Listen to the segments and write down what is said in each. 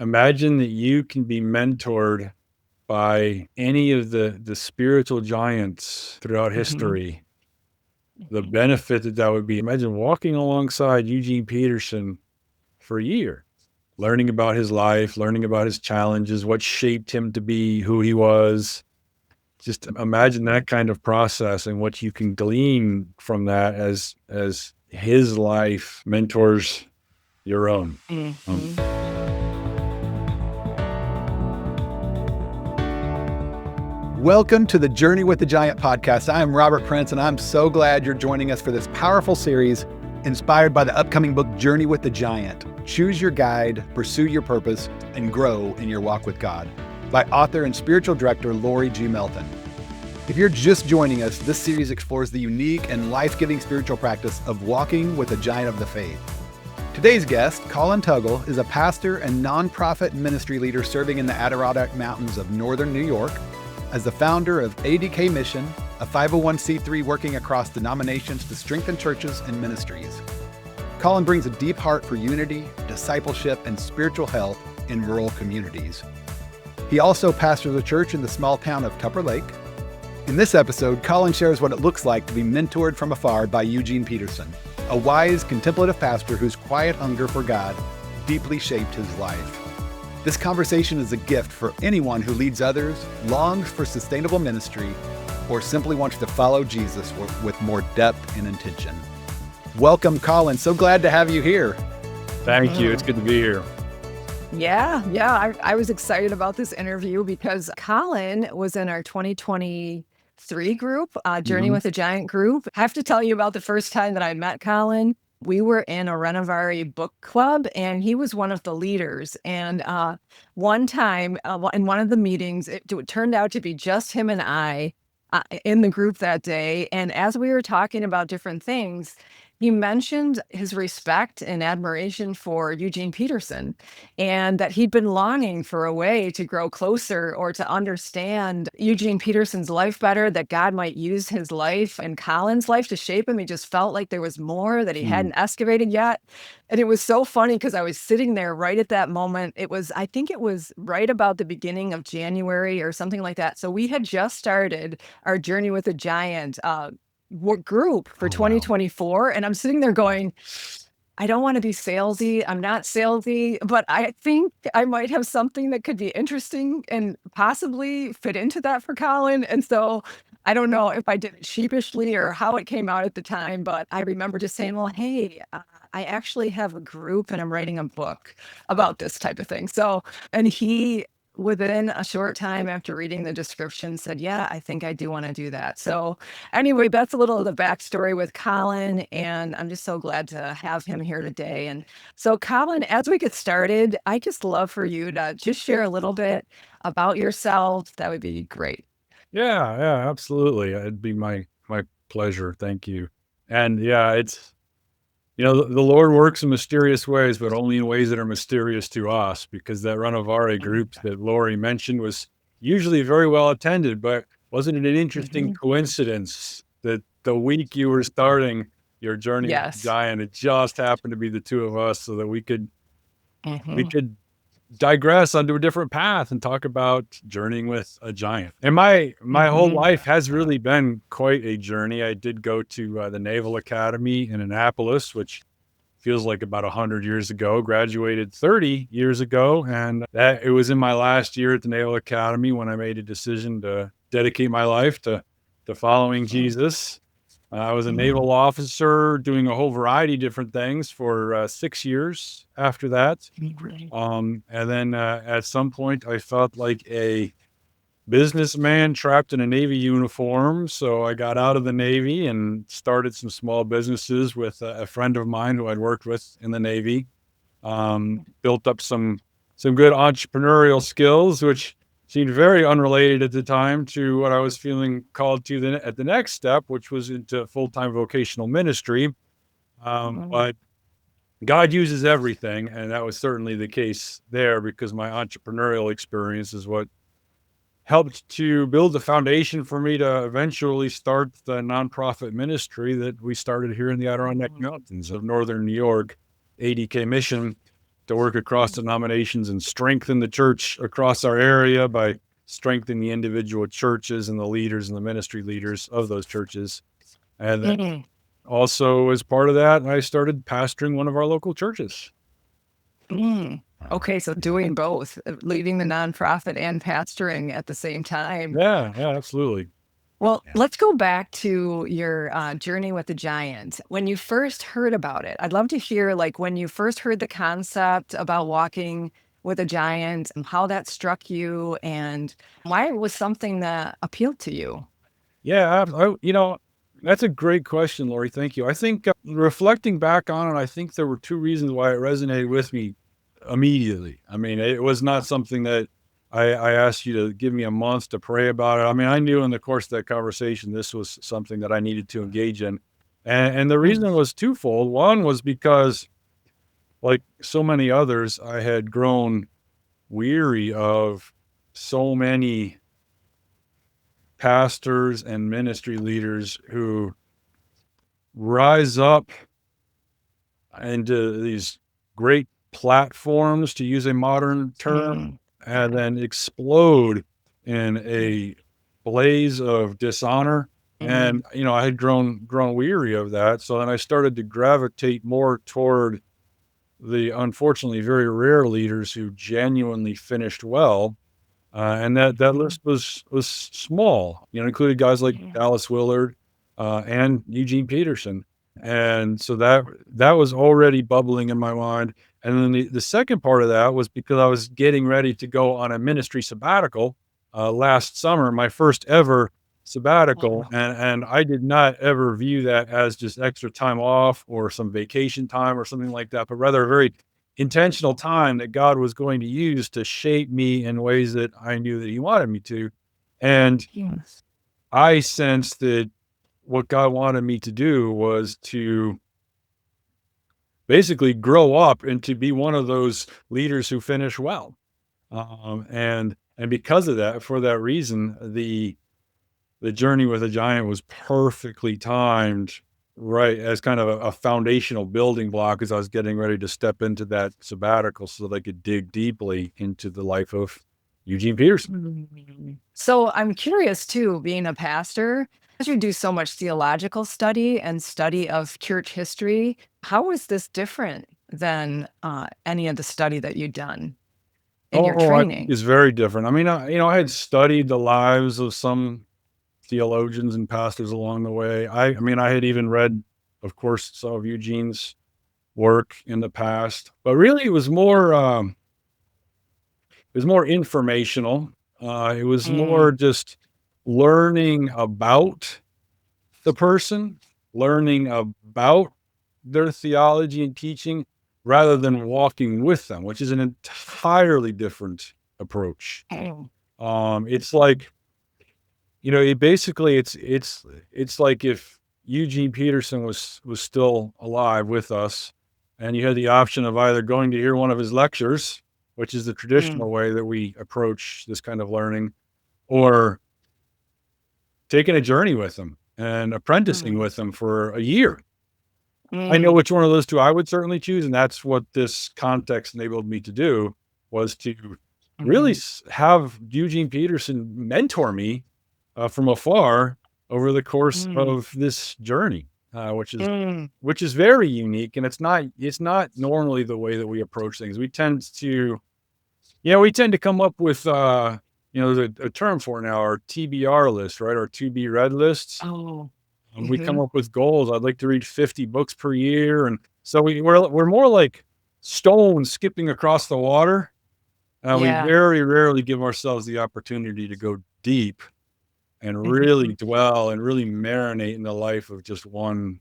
Imagine that you can be mentored by any of the spiritual giants throughout Mhm. history. The Mhm. benefit that would be, imagine walking alongside Eugene Peterson for a year, learning about his life, learning about his challenges, what shaped him to be who he was. Just imagine that kind of process and what you can glean from that as his life mentors your own. Um, Mhm. Welcome to the Journey with the Giant podcast. I am Robert Prince, and I'm so glad you're joining us for this powerful series inspired by the upcoming book, Journey with the Giant. Choose your guide, pursue your purpose, and grow in your walk with God, by author and spiritual director Lori G. Melton. If you're just joining us, this series explores the unique and life-giving spiritual practice of walking with a giant of the faith. Today's guest, Colin Tuggle, is a pastor and nonprofit ministry leader serving in the Adirondack Mountains of northern New York. As the founder of ADK Mission, a 501c3 working across denominations to strengthen churches and ministries. Colin brings a deep heart for unity, discipleship, and spiritual health in rural communities. He also pastors a church in the small town of Tupper Lake. In this episode, Colin shares what it looks like to be mentored from afar by Eugene Peterson, a wise, contemplative pastor whose quiet hunger for God deeply shaped his life. This conversation is a gift for anyone who leads others, longs for sustainable ministry, or simply wants to follow Jesus with more depth and intention. Welcome, Colin. So glad to have you here. Thank you. It's good to be here. Yeah. I was excited about this interview because Colin was in our 2023 group, Journey Mhm. with a Giant group. I have to tell you about the first time that I met Colin. We were in a Renovari book club, and he was one of the leaders. And one time in one of the meetings, it turned out to be just him and I in the group that day. And as we were talking about different things, he mentioned his respect and admiration for Eugene Peterson, and that he'd been longing for a way to grow closer or to understand Eugene Peterson's life better, that God might use his life and Colin's life to shape him. He just felt like there was more that he Mm. hadn't excavated yet. And it was so funny because I was sitting there right at that moment. I think it was right about the beginning of January or something like that. So we had just started our Journey with a Giant group for Oh, wow. 2024. And I'm sitting there going, I don't want to be salesy. I'm not salesy, but I think I might have something that could be interesting and possibly fit into that for Colin. And so I don't know if I did it sheepishly or how it came out at the time, but I remember just saying, well, hey, I actually have a group and I'm writing a book about this type of thing. So, and he, within a short time after reading the description, said, yeah, I think I do want to do that. So anyway, that's a little of the backstory with Colin, and I'm just so glad to have him here today. And so, Colin, as we get started, I just love for you to just share a little bit about yourself. That would be great. Yeah, absolutely. It'd be my pleasure. Thank you. And yeah, it's the Lord works in mysterious ways, but only in ways that are mysterious to us, because that Renovari group that Lori mentioned was usually very well attended, but wasn't it an interesting Mhm. coincidence that the week you were starting your journey with the Yes. giant, it just happened to be the two of us so that we Mhm. could digress onto a different path and talk about journeying with a giant. And my whole Mhm. life has really been quite a journey. I did go to the Naval Academy in Annapolis, which feels like about 100 years ago, graduated 30 years ago. And that it was in my last year at the Naval Academy when I made a decision to dedicate my life to following Jesus. I was a Mhm. naval officer doing a whole variety of different things for 6 years after that. Mhm. And then at some point, I felt like a businessman trapped in a Navy uniform. So I got out of the Navy and started some small businesses with a friend of mine who I'd worked with in the Navy. Built up some good entrepreneurial skills, which seemed very unrelated at the time to what I was feeling called to at the next step, which was into full-time vocational ministry. Mhm. But God uses everything, and that was certainly the case there because my entrepreneurial experience is what helped to build the foundation for me to eventually start the nonprofit ministry that we started here in the Adirondack Mhm. Mountains of northern New York, ADK Mission. to work across denominations and strengthen the church across our area by strengthening the individual churches and the leaders and the ministry leaders of those churches. And then Mm. also, as part of that, I started pastoring one of our local churches. Mm. Okay, so doing both, leading the nonprofit and pastoring at the same time. Yeah, absolutely. Well, Yeah. let's go back to your journey with the giant. When you first heard about it, I'd love to hear like when you first heard the concept about walking with a giant and how that struck you and why it was something that appealed to you. Yeah, that's a great question, Lori. Thank you. I think reflecting back on it, I think there were two reasons why it resonated with me immediately. I mean, it was not something that I asked you to give me a month to pray about it. I mean, I knew in the course of that conversation, this was something that I needed to engage in. And the Mm. reason was twofold. One was because, like so many others, I had grown weary of so many pastors and ministry leaders who rise up into these great platforms, to use a modern term, Mm. and then explode in a blaze of dishonor. Mm. And I had grown weary of that. So then I started to gravitate more toward the unfortunately very rare leaders who genuinely finished well. And that Mm. list was small, included guys like Mm. Dallas Willard, and Eugene Peterson. And so that was already bubbling in my mind. And then the second part of that was because I was getting ready to go on a ministry sabbatical last summer, my first ever sabbatical. Mm. And I did not ever view that as just extra time off or some vacation time or something like that, but rather a very intentional time that God was going to use to shape me in ways that I knew that He wanted me to. And Yes. I sensed that what God wanted me to do was to basically grow up and to be one of those leaders who finish well. And because of that, for that reason, the journey with a giant was perfectly timed, right, as kind of a foundational building block as I was getting ready to step into that sabbatical so that I could dig deeply into the life of Eugene Peterson. Mm. So I'm curious too, being a pastor, as you do so much theological study and study of church history, how is this different than any of the study that you've done in your I think training? it's very different. I mean, I had studied the lives of some theologians and pastors along the way. I mean, I had even read, of course, some of Eugene's work in the past, but really it was more informational. It was more Mm. just learning about the person, learning about their theology and teaching rather than walking with them, which is an entirely different approach. Mm. It's like, it basically it's like if Eugene Peterson was still alive with us, and you had the option of either going to hear one of his lectures, which is the Mm. traditional way that we approach this kind of learning, or taking a journey with him and apprenticing Mm. with him for a year. I know Mm. which one of those two I would certainly choose, and that's what this context enabled me to do, was to really Mm. have Eugene Peterson mentor me from afar over the course Mm. of this journey, which is Mm. very unique, and it's not normally the way that we approach things. We tend to come up with there's a term for it now, our TBR list, right? Our to be read lists. Oh. We come Mhm. up with goals. I'd like to read 50 books per year, and so we're more like stones skipping across the water. We Yeah. very rarely give ourselves the opportunity to go deep and really Mhm. dwell and really marinate in the life of just one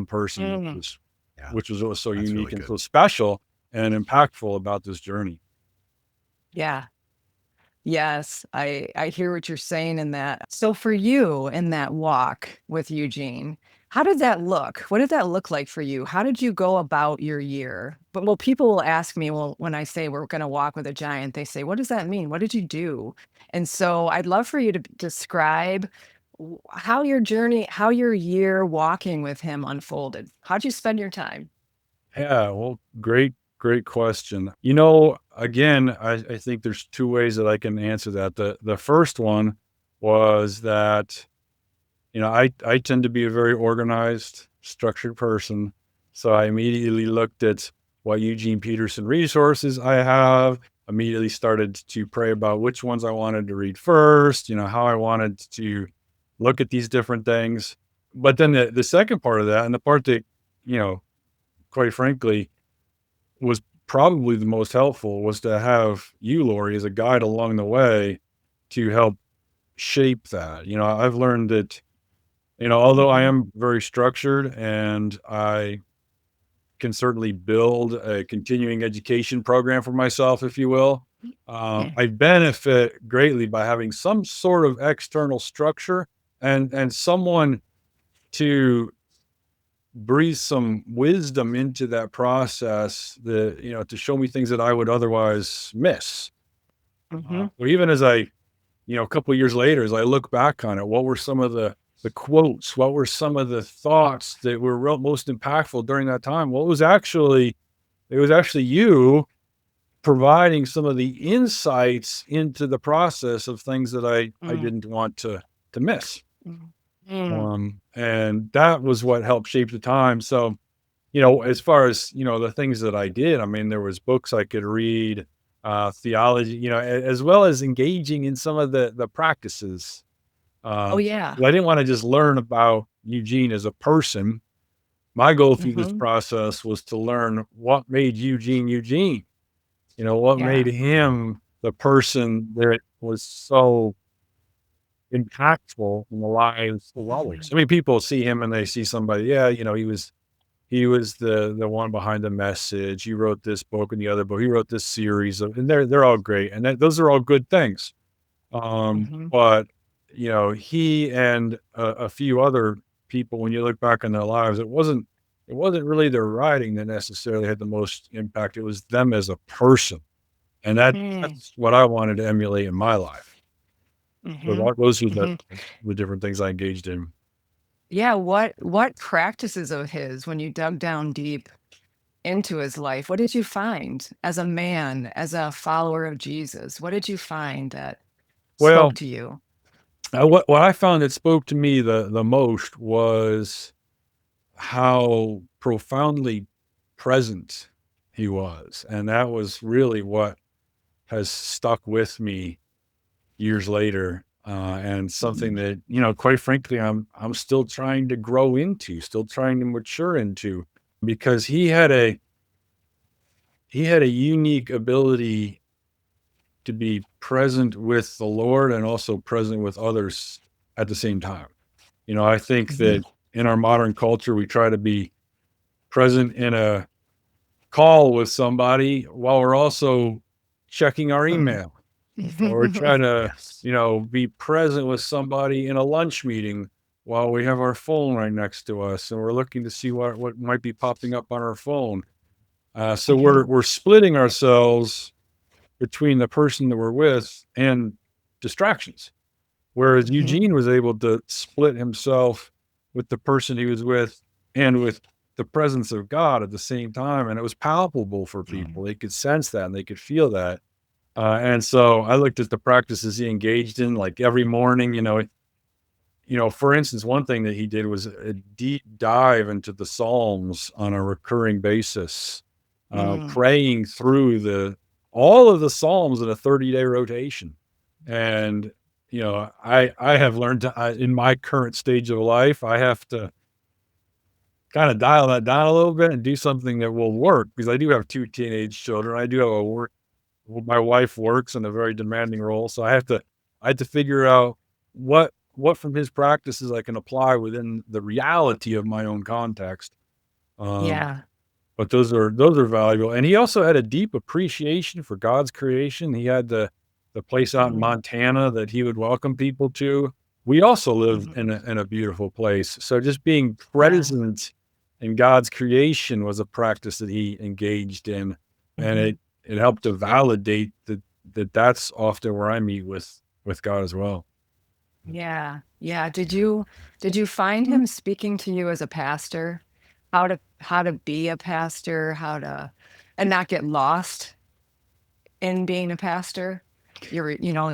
person, Mm. Yeah. which was what was so That's unique really and good. so special and impactful about this journey. Yeah. Yes, I hear what you're saying in that. So for you in that walk with Eugene, how did that look? What did that look like for you? How did you go about your year? But well, people will ask me, well, when I say we're going to walk with a giant, they say, what does that mean? What did you do? And so I'd love for you to describe how your journey, how your year walking with him unfolded. How'd you spend your time? Yeah, well, great great question. Again, I think there's two ways that I can answer that. The first one was that, I tend to be a very organized, structured person. So I immediately looked at what Eugene Peterson resources I have, immediately started to pray about which ones I wanted to read first, how I wanted to look at these different things. But then the second part of that, and the part that, you know, quite frankly, was probably the most helpful, was to have you, Lori, as a guide along the way to help shape that. I've learned that, although I Mhm. am very structured and I can certainly build a continuing education program for myself, if you will, Yeah. I benefit greatly by having some sort of external structure and someone to breathe some wisdom into that process, that, to show me things that I would otherwise miss. Mhm. Or even as a couple of years later, as I look back on it, what were some of the quotes? What were some of the thoughts that were most impactful during that time? Well, it was actually you providing some of the insights into the process of things that I Mm. didn't want to miss. Mm. Mm. And that was what helped shape the time. So, as far as, the things that I did, I mean, there was books I could read, theology, as well as engaging in some of the practices. Oh, yeah. I didn't want to just learn about Eugene as a person. My goal through this Mhm. process was to learn what made Eugene Eugene, what made Yeah. him the person that was so impactful in the lives of others. Mhm. I mean, people see him and they see somebody, yeah, he was the one behind the message. He wrote this book and the other book. He wrote this series of, and they're all great, and those are all good things. Mhm. But he and a few other people, when you look back on their lives, it wasn't really their writing that necessarily had the most impact. It was them as a person, and Mm. that's what I wanted to emulate in my life. So Mhm. those were Mhm. the different things I engaged in. Yeah, what practices of his, when you dug down deep into his life, what did you find as a man, as a follower of Jesus? What did you find that spoke Well, to you? what I found that spoke to me the most was how profoundly present he was, and that was really what has stuck with me years later, and something Mhm. that, quite frankly, I'm still trying to grow into, still trying to mature into, because he had a unique ability to be present with the Lord and also present with others at the same time. I think Mhm. that in our modern culture, we try to be present in a call with somebody while we're also checking our Mhm. email, or we're trying to, be present with somebody in a lunch meeting while we have our phone right next to us and we're looking to see what might be popping up on our phone. So Mhm. we're splitting ourselves between the person that we're with and distractions. Whereas Mhm. Eugene was able to split himself with the person he was with and with the presence of God at the same time. And it was palpable for Mhm. people. They could sense that and they could feel that. And so I looked at the practices he engaged in, like every morning, for instance, one thing that he did was a deep dive into the Psalms on a recurring basis, Mm. praying through all of the Psalms in a 30-day rotation. And, I have learned in my current stage of life, I have to kind of dial that down a little bit and do something that will work, because I do have two teenage children. I do have a work well, my wife works in a very demanding role, so I had to figure out what from his practices I can apply within the reality of my own context. Um, Yeah. but those are valuable. And he also had a deep appreciation for God's creation. He had the place out in Mm. Montana that he would welcome people to. We also live Mhm. in a beautiful place. So just being Yeah. present in God's creation was a practice that he engaged in, and Mhm. it helped to validate that's often where I meet with God as well. Yeah. Yeah. Did you find him speaking to you as a pastor? How to be a pastor, how to and not get lost in being a pastor, your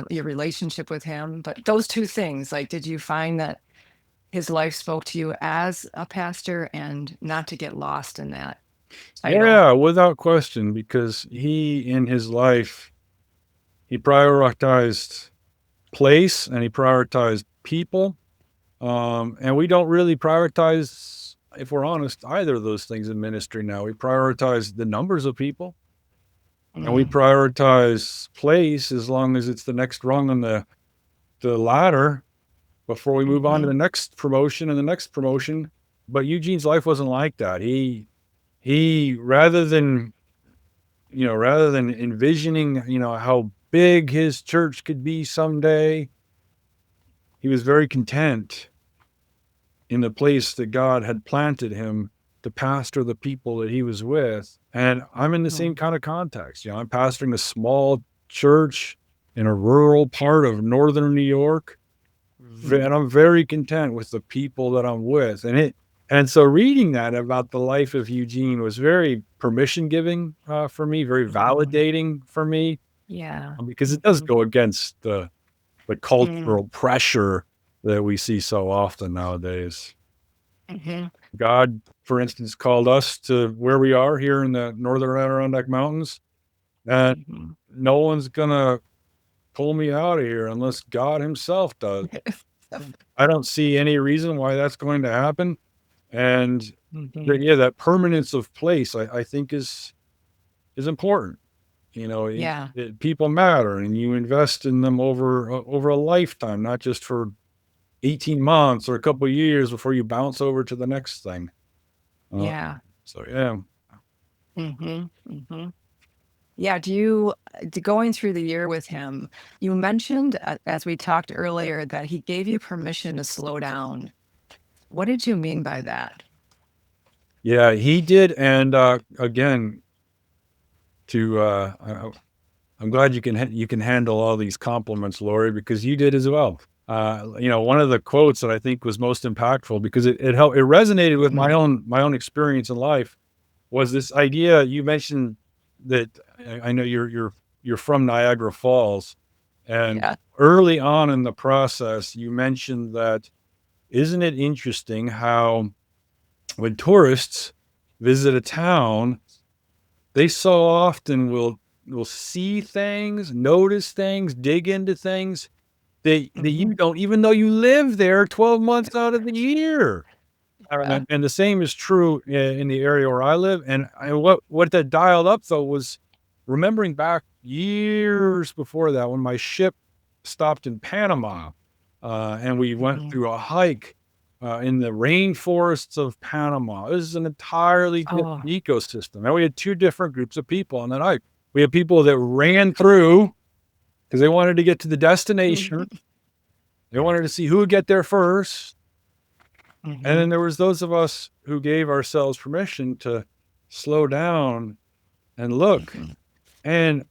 relationship with him. But those two things, like, did you find that his life spoke to you as a pastor and not to get lost in that title? Yeah, without question, because he, in his life, he prioritized place and he prioritized people. And we don't really prioritize, if we're honest, either of those things in ministry now. We prioritize the numbers of people and we Mm, prioritize place as long as it's the next rung on the ladder before we move on to mhm, the next promotion and the next promotion. But Eugene's life wasn't like that. He rather than envisioning, how big his church could be someday, he was very content in the place that God had planted him to pastor the people that he was with. And I'm in the same mm, kind of context. I'm pastoring a small church in a rural part of northern New York. mm, And I'm very content with the people that I'm with. And so reading that about the life of Eugene was very permission giving for me, very mhm. validating for me, Yeah. because it does Mhm, go against the mm, cultural pressure that we see so often nowadays. mhm, God, for instance, called us to where we are here in the Northern Adirondack Mountains, and mhm. no one's gonna pull me out of here unless God himself does. I don't see any reason why that's going to happen. And Mhm. yeah, that permanence of place, I think is important. Yeah. People matter, and you invest in them over a lifetime, not just for 18 months or a couple of years before you bounce over to the next thing. Uh, Yeah. so yeah. Mhm, mhm. Yeah, going through the year with him, you mentioned, as we talked earlier, that he gave you permission to slow down. What did you mean by that? Yeah, he did, and, again, I'm glad you can handle all these compliments, Lori, because you did as well. One of the quotes that I think was most impactful because it resonated with Mhm. my own experience in life was this idea you mentioned that I know you're from Niagara Falls, and Yeah. early on in the process, you mentioned that, isn't it interesting how when tourists visit a town, they so often will see things, notice things, dig into things that you Mhm. don't, even though you live there 12 months out of the year. Yeah. And the same is true in the area where I live. And what that dialed up though was remembering back years before that when my ship stopped in Panama, and we went Mhm. through a hike in the rainforests of Panama. This is an entirely different Oh. ecosystem, and we had two different groups of people on that hike. We had people that ran through because they wanted to get to the destination. Mhm. They wanted to see who would get there first. And then Mhm. there was those of us who gave ourselves permission to slow down and look. Mhm. And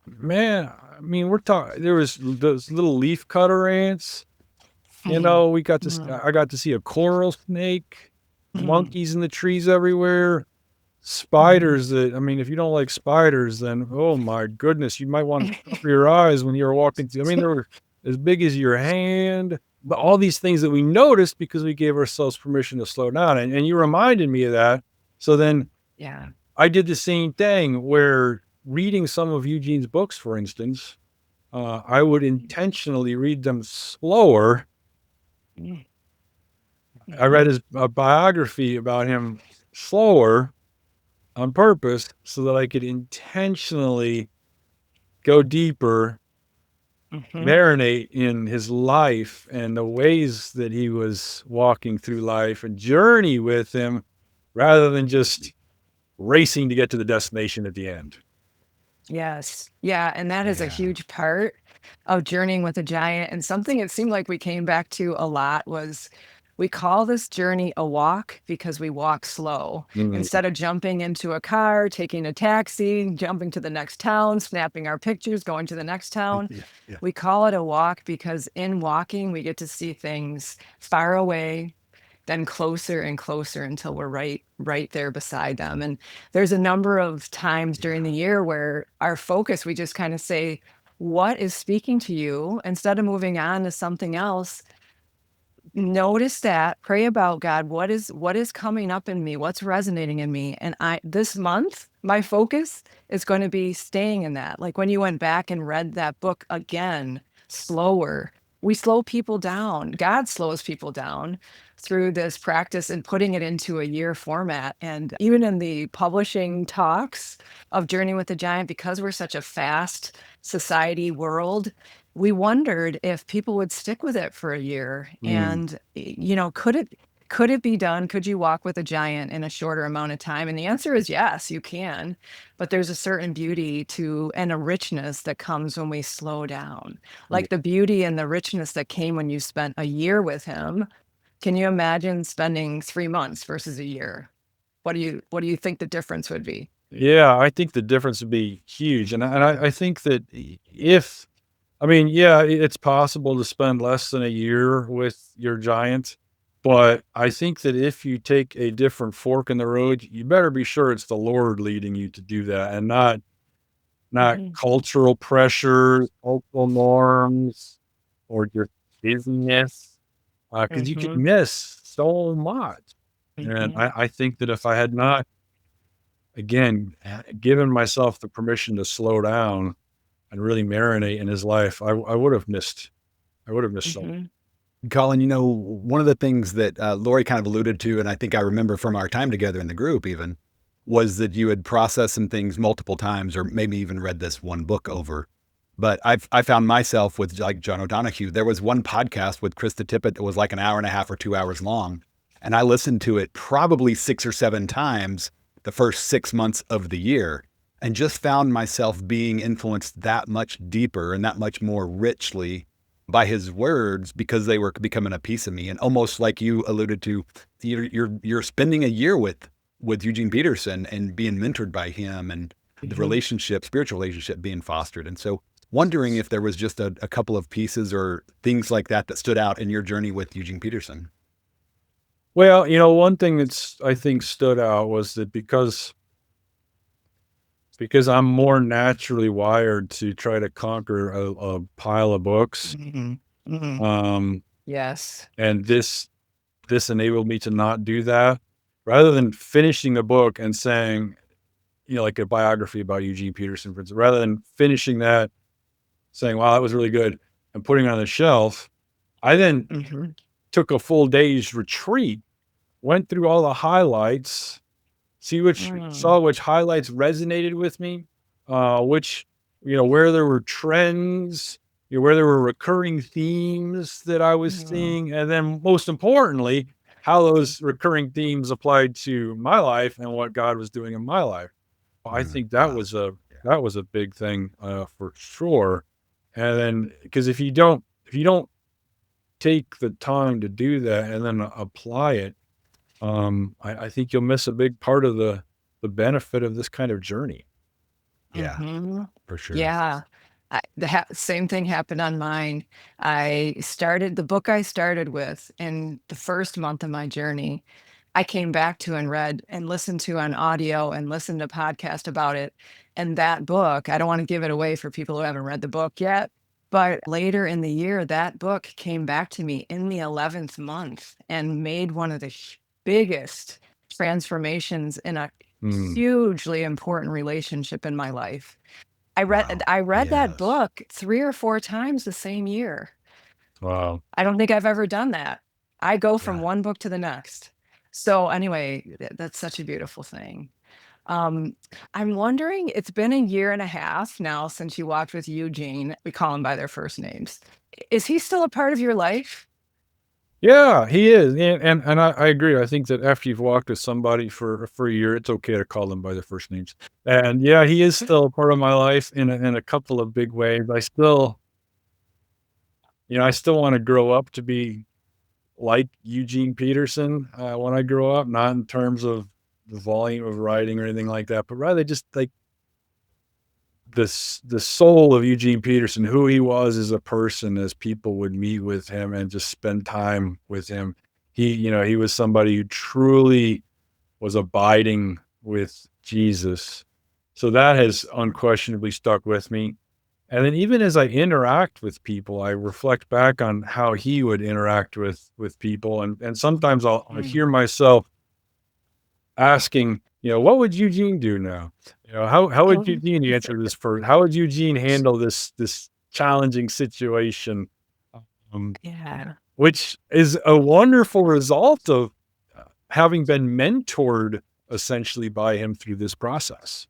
man, I mean, we're talking. There was those little leaf cutter ants. Mhm. We got to. Mhm. I got to see a coral snake, Mhm. monkeys in the trees everywhere, Mhm. spiders. That I mean, if you don't like spiders, then oh my goodness, you might want to cover your eyes when you're walking through. I mean, they were as big as your hand. But all these things that we noticed because we gave ourselves permission to slow down. And you reminded me of that. So then Yeah. I did the same thing where reading some of Eugene's books, for instance, I would intentionally read them slower. Mhm. I read Mhm. his biography about him slower on purpose so that I could intentionally go deeper, Mhm. marinate in his life and the ways that he was walking through life and journey with him rather than just racing to get to the destination at the end. Yes. Yeah, and that is a Yeah. huge part of journeying with a giant, and something it seemed like we came back to a lot was we call this journey a walk because we walk slow. Mhm. Instead of jumping into a car, taking a taxi, jumping to the next town, snapping our pictures, going to the next town, Yeah, yeah. we call it a walk because in walking, we get to see things far away then closer and closer until we're right there beside them. And there's a number of times during the year where our focus, we just kind of say, what is speaking to you, instead of moving on to something else. Notice that, pray about, God, what is coming up in me, what's resonating in me. And this month my focus is going to be staying in that. Like when you went back and read that book again, slower, we slow people down, God slows people down through this practice and putting it into a year format. And even in the publishing talks of Journey with the Giant, because we're such a fast society world, we wondered if people would stick with it for a year. And could it be done? Could you walk with a giant in a shorter amount of time? And the answer is yes, you can. But there's a certain beauty to and a richness that comes when we slow down. Like the beauty and the richness that came when you spent a year with him. Can you imagine spending 3 months versus a year? What do you think the difference would be? Yeah, I think the difference would be huge. And I think that I mean, yeah, it's possible to spend less than a year with your giant, but I think that if you take a different fork in the road, you better be sure it's the Lord leading you to do that, and not Mhm, cultural pressures, cultural norms, or your busyness, because you could mhm, miss so much. And mhm. I think that if I had not, again, given myself the permission to slow down and really marinate in his life, I would have missed. I would have missed so. Mhm, Colin, one of the things that Lori kind of alluded to, and I think I remember from our time together in the group even, was that you had processed some things multiple times, or maybe even read this one book over. But I found myself with like John O'Donohue. There was one podcast with Krista Tippett that was like an hour and a half or 2 hours long, and I listened to it probably 6 or 7 times the first 6 months of the year, and just found myself being influenced that much deeper and that much more richly by his words because they were becoming a piece of me. And almost like you alluded to, you're spending a year with Eugene Peterson and being mentored by him, and the mhm. spiritual relationship being fostered. And so wondering if there was just a couple of pieces or things like that that stood out in your journey with Eugene Peterson. Well, one thing that's I think stood out was that because I'm more naturally wired to try to conquer a pile of books, Mhm, mhm. um, Yes. and this enabled me to not do that. Rather than finishing the book and saying, like a biography about Eugene Peterson, for instance, rather than finishing that, saying, "Wow, that was really good," and putting it on the shelf, I then Mhm. took a full day's retreat, went through all the highlights, Mm, saw which highlights resonated with me, which, where there were trends, where there were recurring themes that I was mhm, seeing, and then most importantly, how those recurring themes applied to my life and what God was doing in my life. I think Wow. Yeah. that was a big thing, for sure. And then, because if you don't take the time to do that and then apply it, I think you'll miss a big part of the benefit of this kind of journey. Yeah, mhm. for sure. Yeah. The same thing happened on mine. The book I started with in the first month of my journey, I came back to and read and listened to on audio and listened to podcast about it. And that book, I don't want to give it away for people who haven't read the book yet, but later in the year, that book came back to me in the 11th month and made one of the biggest transformations in a Mm, hugely important relationship in my life. I read Wow. I read that Yes. book 3 or 4 times the same year. wow. I don't think I've ever done that. I go from Yeah. one book to the next. So, anyway, that's such a beautiful thing. Um, I'm wondering, it's been a year and a half now since you walked with Eugene. We call them by their first names. Is he still a part of your life? Yeah, he is, and I agree. I think that after you've walked with somebody for a year, it's okay to call them by their first names. And yeah, he is still a part of my life in a couple of big ways. I still want to grow up to be like Eugene Peterson, when I grow up, not in terms of the volume of writing or anything like that, but rather just like the soul of Eugene Peterson, who he was as a person, as people would meet with him and just spend time with him. he was somebody who truly was abiding with Jesus. So that has unquestionably stuck with me. And then even as I interact with people, I reflect back on how he would interact with people. And sometimes I'll hear myself asking, what would Eugene do now? How would Eugene answer this first? How would Eugene handle this challenging situation? Um, Yeah. which is a wonderful result of having been mentored essentially by him through this process.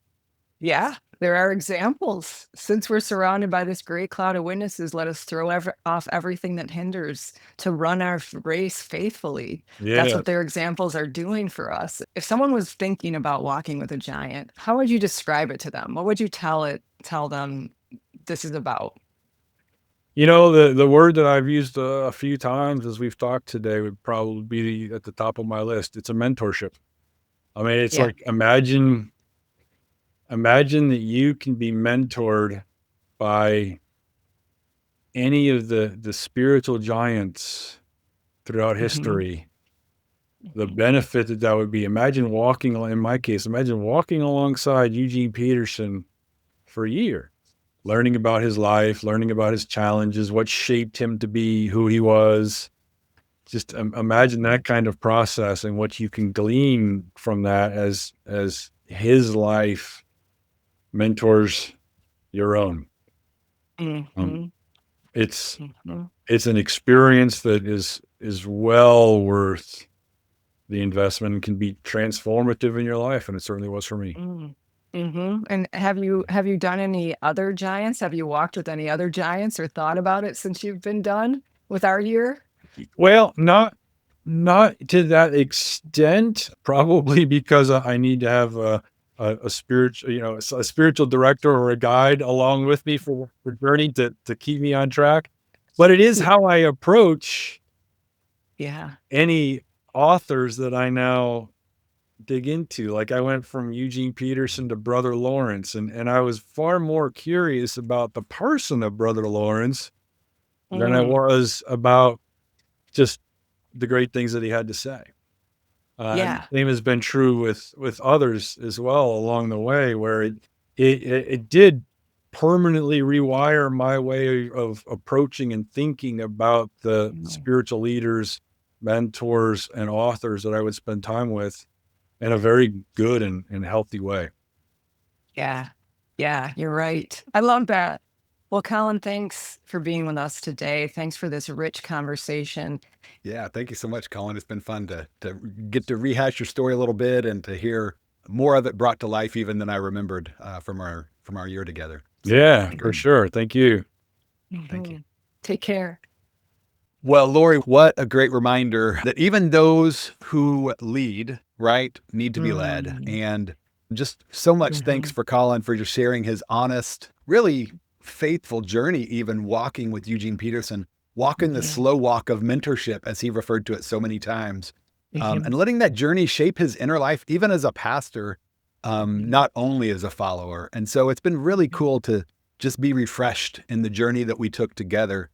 Yeah, there are examples. Since we're surrounded by this great cloud of witnesses, let us throw off everything that hinders to run our race faithfully. That's Yeah. what their examples are doing for us. If someone was thinking about walking with a giant, how would you describe it to them? What would you tell them this is about? The word that I've used a few times as we've talked today would probably be at the top of my list. It's a mentorship. I mean, it's Yeah. like imagine that you can be mentored by any of the spiritual giants throughout Mhm. history. The Mhm. benefit that would be, in my case, imagine walking alongside Eugene Peterson for a year, learning about his life, learning about his challenges, what shaped him to be who he was. Just imagine that kind of process and what you can glean from that as his life mentors your own. Um, Mhm. it's Mhm. it's an experience that is well worth the investment and can be transformative in your life, and it certainly was for me. Mm. Mhm. And have you done any other giants? Have you walked with any other giants or thought about it since you've been done with our year? Well, not to that extent, probably because I need to have a spiritual, a spiritual director or a guide along with me for journey to keep me on track. But it is Y how I approach Yeah. any authors that I now dig into. Like I went from Eugene Peterson to Brother Lawrence, and I was far more curious about the person of Brother Lawrence than I Mm. was about just the great things that he had to say. And Yeah. the same has been true with others as well along the way, where it did permanently rewire my way of approaching and thinking about the Mm. spiritual leaders, mentors, and authors that I would spend time with in a very good and healthy way. Yeah. Yeah, you're right. I love that. Well, Colin, thanks for being with us today. Thanks for this rich conversation. Yeah, thank you so much, Colin. It's been fun to get to rehash your story a little bit and to hear more of it brought to life even than I remembered from our year together. So Yeah, for Mhm. sure. Thank you. thank you. Mhm. Take care. Well, Lori, what a great reminder that even those who lead, right, need to be led. Mm. And just so much thanks Mhm. for Colin for just sharing his honest, really faithful journey, even walking with Eugene Peterson, walking the Mhm. slow walk of mentorship, as he referred to it so many times, Mhm. and letting that journey shape his inner life, even as a pastor, Mhm. not only as a follower. And so it's been really cool to just be refreshed in the journey that we took together.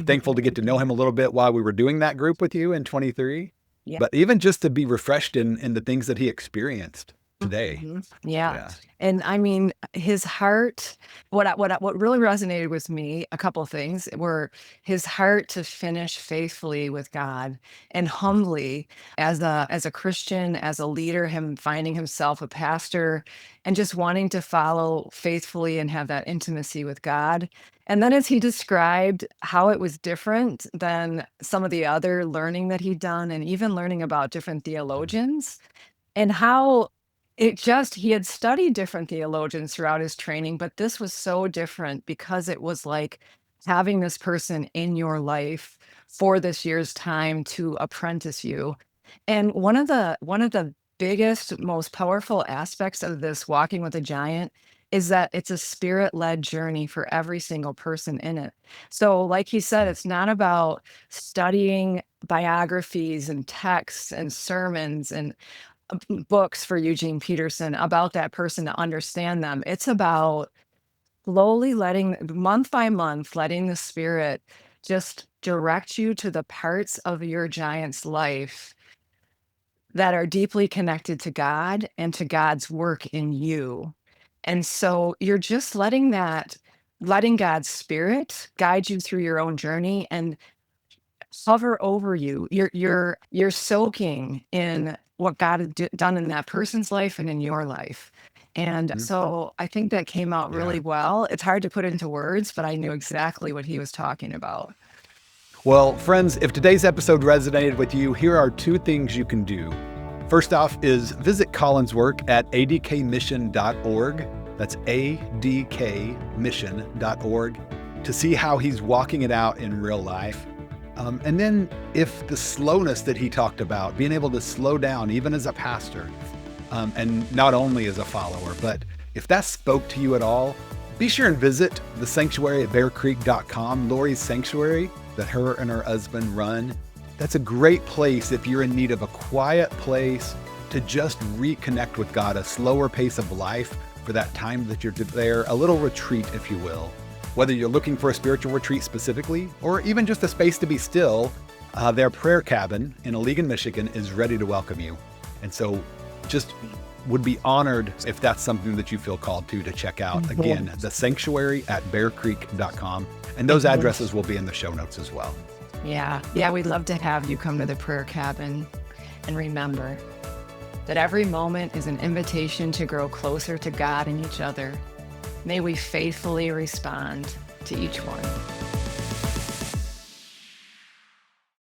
Thankful to get to know him a little bit while we were doing that group with you in 23, Yeah. but even just to be refreshed in the things that he experienced today. Mhm. Yeah. Yeah. And I mean, his heart, what really resonated with me, a couple of things were his heart to finish faithfully with God and humbly as a Christian, as a leader, him finding himself a pastor and just wanting to follow faithfully and have that intimacy with God. And then as he described how it was different than some of the other learning that he'd done and even learning about different theologians and how he had studied different theologians throughout his training, but this was so different because it was like having this person in your life for this year's time to apprentice you. And one of the biggest, most powerful aspects of this walking with a giant is that it's a spirit-led journey for every single person in it. So, like he said, it's not about studying biographies and texts and sermons and books for Eugene Peterson about that person to understand them. It's about slowly letting month by month, letting the spirit just direct you to the parts of your giant's life that are deeply connected to God and to God's work in you. And so you're just letting God's spirit guide you through your own journey and hover over you. You're soaking in what God had done in that person's life and in your life. And Mhm. so I think that came out Yeah. really well. It's hard to put into words, but I knew exactly what he was talking about. Well, friends, if today's episode resonated with you, here are 2 things you can do. First off is visit Colin's work at adkmission.org. That's adkmission.org to see how he's walking it out in real life. And then if the slowness that he talked about, being able to slow down even as a pastor, and not only as a follower, but if that spoke to you at all, be sure and visit the sanctuary at bearcreek.com, Lori's sanctuary that her and her husband run. That's a great place if you're in need of a quiet place to just reconnect with God, a slower pace of life for that time that you're there, a little retreat, if you will. Whether you're looking for a spiritual retreat specifically, or even just a space to be still, their prayer cabin in Allegan, Michigan is ready to welcome you. And so just would be honored if that's something that you feel called to check out. Again, the sanctuary at bearcreek.com. And those addresses will be in the show notes as well. Yeah. We'd love to have you come to the prayer cabin. And remember that every moment is an invitation to grow closer to God and each other. May we faithfully respond to each one.